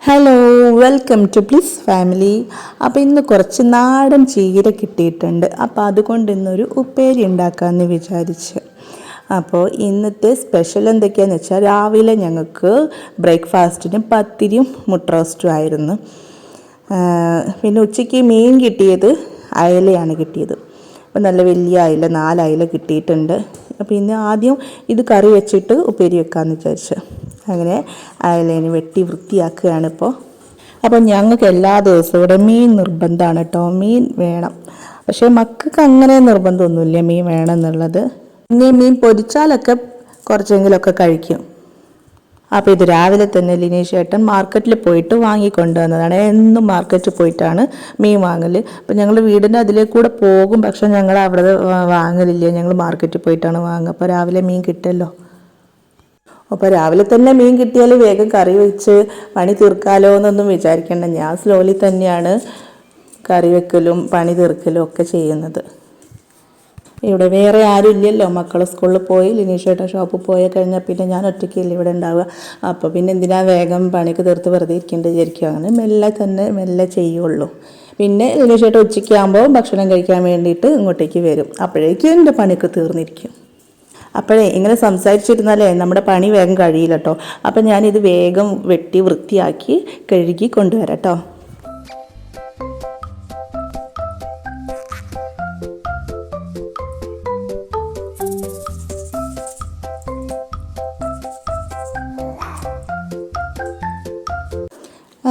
Hello, welcome to please family. അപ്പോൾ ഇന്ന് കുറച്ച് നാടൻ ചീര കിട്ടിയിട്ടുണ്ട്. അപ്പോൾ അതുകൊണ്ട് ഇന്നൊരു ഉപ്പേരി ഉണ്ടാക്കാമെന്ന് വിചാരിച്ച്. അപ്പോൾ ഇന്നത്തെ സ്പെഷ്യൽ എന്തൊക്കെയാണെന്ന് വെച്ചാൽ, രാവിലെ ഞങ്ങൾക്ക് ബ്രേക്ക്ഫാസ്റ്റിന് പത്തിരിയും മുട്ട റോസ്റ്റും ആയിരുന്നു. പിന്നെ ഉച്ചയ്ക്ക് മീൻ കിട്ടിയത് അയലയാണ് കിട്ടിയത്. അപ്പോൾ നല്ല വലിയ അയല, 4 അയല കിട്ടിയിട്ടുണ്ട്. അപ്പോൾ ഇന്ന് ആദ്യം ഇത് കറി വെച്ചിട്ട് ഉപ്പേരി വെക്കാമെന്ന് വിചാരിച്ചു. അങ്ങനെ അയലേനെ വെട്ടി വൃത്തിയാക്കുകയാണ് ഇപ്പോൾ. അപ്പോൾ ഞങ്ങൾക്ക് എല്ലാ ദിവസവും ഇവിടെ മീൻ നിർബന്ധമാണ് കേട്ടോ. മീൻ വേണം. പക്ഷേ മക്കൾക്ക് അങ്ങനെ നിർബന്ധമൊന്നുമില്ല മീൻ വേണം എന്നുള്ളത്. ഇനി മീൻ പൊരിച്ചാലൊക്കെ കുറച്ചെങ്കിലുമൊക്കെ കഴിക്കും. അപ്പോൾ ഇത് രാവിലെ തന്നെ ലിനീഷ് ഏട്ടൻ മാർക്കറ്റിൽ പോയിട്ട് വാങ്ങിക്കൊണ്ടുവന്നതാണ്. എന്നും മാർക്കറ്റിൽ പോയിട്ടാണ് മീൻ വാങ്ങൽ. അപ്പോൾ ഞങ്ങൾ വീടിൻ്റെ അതിലേക്കൂടെ പോകും, പക്ഷേ ഞങ്ങൾ അവിടെ വാങ്ങലില്ല. ഞങ്ങൾ മാർക്കറ്റിൽ പോയിട്ടാണ് വാങ്ങുക. അപ്പോൾ രാവിലെ മീൻ കിട്ടുമല്ലോ. അപ്പോൾ രാവിലെ തന്നെ മീൻ കിട്ടിയാൽ വേഗം കറി വെച്ച് പണി തീർക്കാലോ എന്നൊന്നും വിചാരിക്കേണ്ട. ഞാൻ സ്ലോലി തന്നെയാണ് കറി വെക്കലും പണി തീർക്കലും ഒക്കെ ചെയ്യുന്നത്. ഇവിടെ വേറെ ആരും ഇല്ലല്ലോ. മക്കൾ സ്കൂളിൽ പോയി, ലിനീഷ് ഏട്ടൻ ഷോപ്പിൽ പോയി കഴിഞ്ഞാൽ പിന്നെ ഞാൻ ഒറ്റയ്ക്കല്ലേ ഇവിടെ ഉണ്ടാവുക. അപ്പോൾ പിന്നെ എന്തിനാ വേഗം പണിക്ക് തീർത്ത് വെറുതെ ഇരിക്കേണ്ടത് വിചാരിക്കുക. അങ്ങനെ മെല്ലെ ചെയ്യുള്ളൂ. പിന്നെ ലിനീഷ് ഏട്ടൻ ഉച്ചയ്ക്ക് ആകുമ്പോൾ ഭക്ഷണം കഴിക്കാൻ വേണ്ടിയിട്ട് ഇങ്ങോട്ടേക്ക് വരും. അപ്പോഴേക്കും എൻ്റെ പണിയൊക്കെ തീർന്നിരിക്കും. അപ്പോഴേ ഇങ്ങനെ സംസാരിച്ചിരുന്നാലേ നമ്മുടെ പണി വേഗം കഴിയില്ല കേട്ടോ. അപ്പം ഞാനിത് വേഗം വെട്ടി വൃത്തിയാക്കി കഴുകി കൊണ്ടുവരാം കേട്ടോ.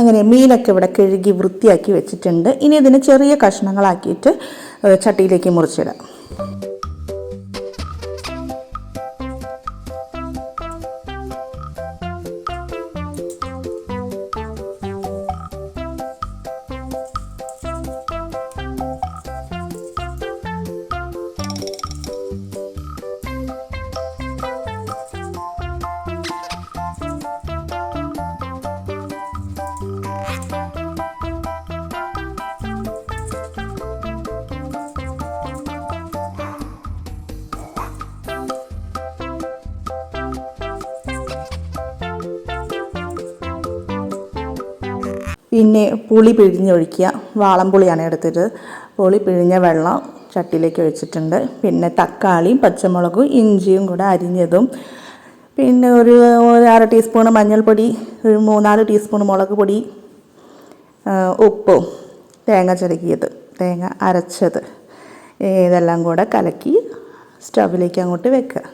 അങ്ങനെ മീനൊക്കെ ഇവിടെ കഴുകി വൃത്തിയാക്കി വെച്ചിട്ടുണ്ട്. ഇനി ഇതിന് ചെറിയ കഷ്ണങ്ങളാക്കിയിട്ട് ചട്ടിയിലേക്ക് മുറിച്ചിടാം. പിന്നെ പുളി പിഴിഞ്ഞൊഴിക്കുക. വാളംപുളിയാണ് എടുത്തിട്ട് പുളി പിഴിഞ്ഞ വെള്ളം ചട്ടിയിലേക്ക് ഒഴിച്ചിട്ടുണ്ട്. പിന്നെ തക്കാളിയും പച്ചമുളകും ഇഞ്ചിയും കൂടെ അരിഞ്ഞതും, പിന്നെ ഒരു 1/2 ടീസ്പൂണ് മഞ്ഞൾപ്പൊടി, ഒരു 3-4 ടീസ്പൂൺ മുളക് പൊടി, ഉപ്പും തേങ്ങ ചിരകിയത്, തേങ്ങ അരച്ചത്, ഇതെല്ലാം കൂടെ കലക്കി സ്റ്റവിലേക്ക് അങ്ങോട്ട് വെക്കുക.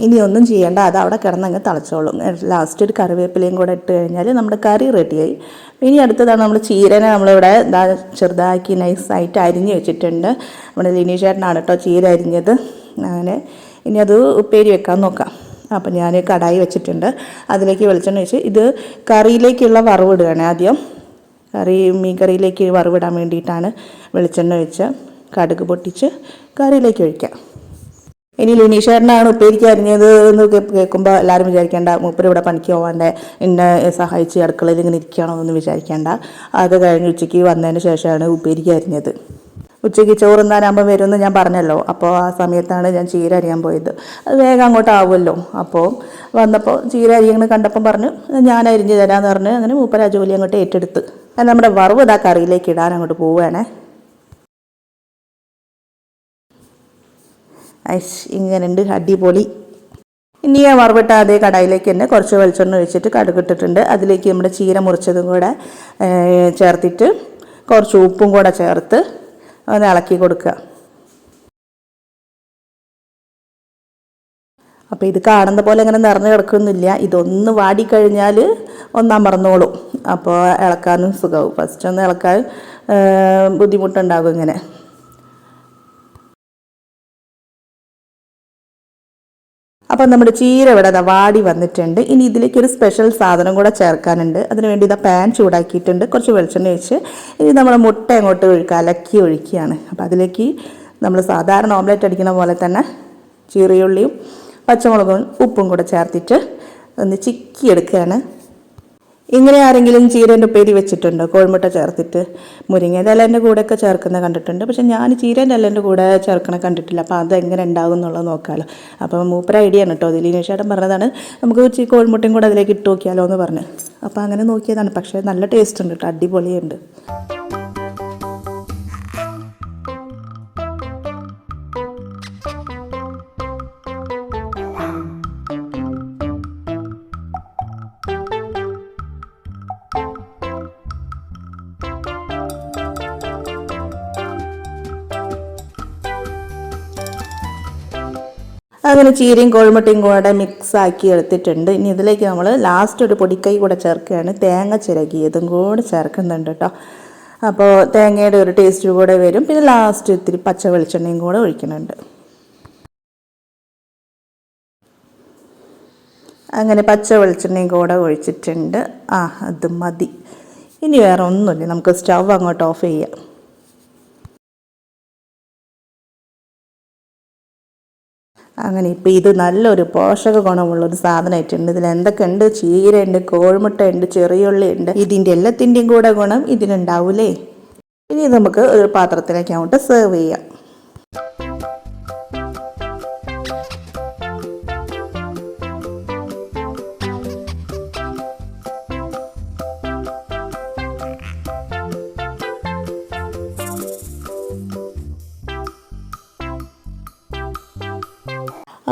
ഇനി ഒന്നും ചെയ്യേണ്ട, അത് അവിടെ കിടന്നങ്ങ് തിളച്ചോളും. ലാസ്റ്റ് ഒരു കറിവേപ്പിലയും കൂടെ ഇട്ട് കഴിഞ്ഞാൽ നമ്മുടെ കറി റെഡിയായി. ഇനി അടുത്തതാണ് നമ്മൾ ചീരനെ നമ്മളിവിടെ ചെറുതാക്കി നൈസായിട്ട് അരിഞ്ഞ് വെച്ചിട്ടുണ്ട്. നമ്മുടെ ലിനീഷ് ചേട്ടനാണ് കേട്ടോ ചീര അരിഞ്ഞത്. അങ്ങനെ ഇനി അത് ഉപ്പേരി വെക്കാൻ നോക്കാം. അപ്പം ഞാൻ കടായി വെച്ചിട്ടുണ്ട്. അതിലേക്ക് വെളിച്ചെണ്ണ വെച്ച് ഇത് കറിയിലേക്കുള്ള വറവിടുകയാണ് ആദ്യം. മീൻ കറിയിലേക്ക് വറവിടാൻ വേണ്ടിയിട്ടാണ് വെളിച്ചെണ്ണ വെച്ച് കടുക് പൊട്ടിച്ച് കറിയിലേക്ക് ഒഴിക്കാം. ഇനി ലിനീഷ് ചേട്ടനാണ് ഉപ്പേരിക്ക് അരിഞ്ഞത് എന്ന് കേൾക്കുമ്പോൾ എല്ലാവരും വിചാരിക്കേണ്ട മൂപ്പര് ഇവിടെ പണിക്ക് പോകാണ്ട് എന്നെ സഹായിച്ച് അടുക്കളയിൽ ഇങ്ങനെ ഇരിക്കുകയാണോ എന്ന് വിചാരിക്കേണ്ട. അത് കഴിഞ്ഞ് ഉച്ചയ്ക്ക് വന്നതിന് ശേഷമാണ് ഉപ്പേരിക്ക് അരിഞ്ഞത്. ഉച്ചയ്ക്ക് ചോറുന്നാനാകുമ്പോൾ വരുമെന്ന് ഞാൻ പറഞ്ഞല്ലോ. അപ്പോൾ ആ സമയത്താണ് ഞാൻ ചീര അരിയാൻ പോയത്. അത് വേഗം അങ്ങോട്ട് ആവുമല്ലോ. അപ്പോൾ വന്നപ്പോൾ ചീര അരിയങ്ങനെ കണ്ടപ്പം പറഞ്ഞു ഞാൻ അരിഞ്ഞ് തരാമെന്ന് പറഞ്ഞ് അങ്ങനെ മൂപ്പര് ആ ജോലി അങ്ങോട്ട് ഏറ്റെടുത്ത്. നമ്മുടെ വറവ് ഇതാ കറിയിലേക്ക് ഇടാൻ അങ്ങോട്ട് പോവുകയാണേ. ഇങ്ങനെയുണ്ട്, അടിപൊളി. ഇനി ഞാൻ വറവിട്ട അതേ കടായിലേക്ക് തന്നെ കുറച്ച് വെളിച്ചെണ്ണ ഒഴിച്ചിട്ട് കടുകിട്ടിട്ടുണ്ട്. അതിലേക്ക് നമ്മുടെ ചീര മുറിച്ചതും കൂടെ ചേർത്തിട്ട് കുറച്ച് ഉപ്പും കൂടെ ചേർത്ത് ഒന്ന് ഇളക്കി കൊടുക്കുക. അപ്പോൾ ഇത് കാണുന്ന പോലെ ഇങ്ങനെ നിറഞ്ഞു കിടക്കുന്നില്ല. ഇതൊന്ന് വാടിക്കഴിഞ്ഞാൽ ഒന്നമർന്നോളും. അപ്പോൾ ഇളക്കാനും സുഖമാവും. ഫസ്റ്റ് ഒന്ന് ഇളക്കാൻ ബുദ്ധിമുട്ടുണ്ടാകും ഇങ്ങനെ. അപ്പോൾ നമ്മുടെ ചീര ഇവിടെ വാടി വന്നിട്ടുണ്ട്. ഇനി ഇതിലേക്ക് ഒരു സ്പെഷ്യൽ സാധനം കൂടെ ചേർക്കാനുണ്ട്. അതിനുവേണ്ടി ഇതാ പാൻ ചൂടാക്കിയിട്ടുണ്ട്. കുറച്ച് വെളിച്ചെണ്ണ ഒഴിച്ച് ഇനി നമ്മൾ മുട്ട അങ്ങോട്ട് കലക്കി ഒഴിക്കുകയാണ്. അപ്പോൾ അതിലേക്ക് നമ്മൾ സാധാരണ ഓംലെറ്റ് അടിക്കുന്ന പോലെ തന്നെ ചെറിയുള്ളിയും പച്ചമുളകും ഉപ്പും കൂടെ ചേർത്തിട്ട് ഒന്ന് ചിക്കിയെടുക്കുകയാണ്. ഇങ്ങനെ ആരെങ്കിലും ചീരേൻ്റെ ഉപ്പേരി വെച്ചിട്ടുണ്ടോ? കോഴിമുട്ട ചേർത്തിട്ട് മുരിങ്ങയുടെ ഇലേൻ്റെ കൂടെയൊക്കെ ചേർക്കുന്ന കണ്ടിട്ടുണ്ട്. പക്ഷെ ഞാൻ ചീരേൻ്റെ ഇലേൻ്റെ കൂടെ ചേർക്കണ കണ്ടിട്ടില്ല. അപ്പോൾ അതെങ്ങനെ ഉണ്ടാവും എന്നുള്ളത് നോക്കാമല്ലോ. അപ്പോൾ മൂപ്പര ഐഡിയ ആണ് കേട്ടോ. ദിലീനേഷേട്ടൻ പറഞ്ഞതാണ് നമുക്ക് കോഴിമുട്ടയും കൂടെ അതിലേക്ക് ഇട്ട് നോക്കിയാലോ എന്ന് പറഞ്ഞ്. അപ്പോൾ അങ്ങനെ നോക്കിയതാണ്. പക്ഷേ നല്ല ടേസ്റ്റ് ഉണ്ട് കേട്ടോ, അടിപൊളിയുണ്ട്. അങ്ങനെ ചീരയും കോഴിമുട്ടയും കൂടെ മിക്സാക്കി എടുത്തിട്ടുണ്ട്. ഇനി ഇതിലേക്ക് നമ്മൾ ലാസ്റ്റ് ഒരു പൊടിക്കൈ കൂടെ ചേർക്കുകയാണ്. തേങ്ങ ചിരകിയതും കൂടെ ചേർക്കുന്നുണ്ട് കേട്ടോ. അപ്പോൾ തേങ്ങയുടെ ഒരു ടേസ്റ്റ് കൂടെ വരും. പിന്നെ ലാസ്റ്റ് ഇത്തിരി പച്ച വെളിച്ചെണ്ണയും കൂടെ ഒഴിക്കുന്നുണ്ട്. അങ്ങനെ പച്ച വെളിച്ചെണ്ണയും കൂടെ ഒഴിച്ചിട്ടുണ്ട്. അത് മതി. ഇനി വേറെ ഒന്നുമില്ല, നമുക്ക് സ്റ്റവ് അങ്ങോട്ട് ഓഫ് ചെയ്യാം. അങ്ങനെ ഇപ്പോൾ ഇത് നല്ലൊരു പോഷക ഗുണമുള്ളൊരു സാധനമായിട്ടുണ്ട്. ഇതിൽ എന്തൊക്കെയുണ്ട്? ചീരയുണ്ട്, കോഴിമുട്ടയുണ്ട്, ചെറിയുള്ളി ഉണ്ട്. ഇതിൻ്റെ എല്ലാത്തിൻ്റെയും കൂടെ ഗുണം ഇതിനുണ്ടാവൂലേ. ഇനി നമുക്ക് ഒരു പാത്രത്തിലേക്ക് അങ്ങോട്ട് സെർവ് ചെയ്യാം.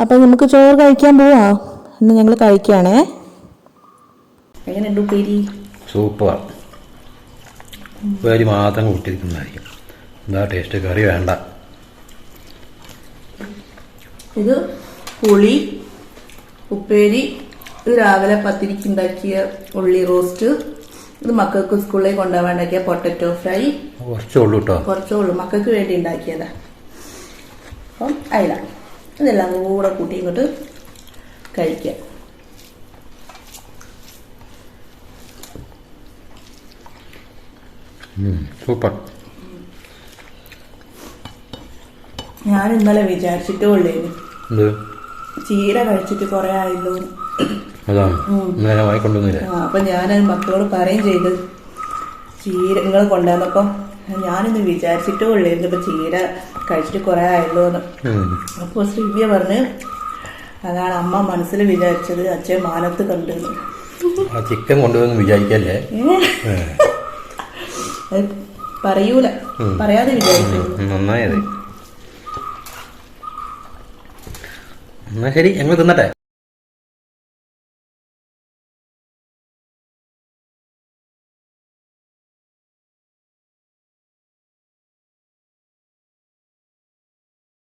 അപ്പം നമുക്ക് ചോറ് കഴിക്കാൻ പോവാ. ഇന്ന് ഞങ്ങൾ കഴിക്കുകയാണേ. എങ്ങനെയുണ്ട് ഉപ്പേരി? സൂപ്പർ. ഉപ്പേരി മാത്രം കൂട്ടിയിരിക്കുന്നതായിരിക്കും. എന്താ ടേസ്റ്റ്? കറി വേണ്ട. ഇത് പുളി ഉപ്പേരി, ഇത് രാവിലെ പത്തിരിക്ക് ഉണ്ടാക്കിയ ഉള്ളി റോസ്റ്റ്, ഇത് മക്കൾക്ക് സ്കൂളിലേക്ക് കൊണ്ടുപോകാൻ ഉണ്ടാക്കിയ പൊട്ടറ്റോ ഫ്രൈ. കുറച്ചേ ഉള്ളൂ കേട്ടോ, കുറച്ചേ ഉള്ളൂ, മക്കൾക്ക് വേണ്ടി ഉണ്ടാക്കിയതാ. അപ്പം അയില ഇതെല്ലാം കൂടെ കൂട്ടി ഇങ്ങോട്ട് കഴിക്കാം. സൂപ്പർ. ഞാൻ ഇന്നലെ വിചാരിച്ചിട്ടേ ഉള്ളേന് ചീര കഴിച്ചിട്ട് കുറെ ആയല്ലോ. അപ്പൊ ഞാൻ മക്കളോട് പറയും ചെയ്ത് ചീര നിങ്ങൾ കൊണ്ടുവന്നപ്പം ഞാനിന്ന് വിചാരിച്ചിട്ടേ ഉള്ളായിരുന്നു ഇപ്പൊ ചീര കഴിച്ചിട്ട് കുറെ ആയല്ലോ എന്ന്. അപ്പൊ ശ്രീവ്യ പറഞ്ഞ് അതാണ് അമ്മ മനസ്സിൽ വിചാരിച്ചത്, അച്ഛൻ മാനത്ത് കണ്ടു. ചിക്കൻ കൊണ്ടുവന്ന് വിചാരിക്കല്ലേ, പറയൂല, പറയാതെ വിചാരിച്ചു. നന്നായത്. എന്നാ ശരി, ഞങ്ങൾ തിന്നട്ടെ.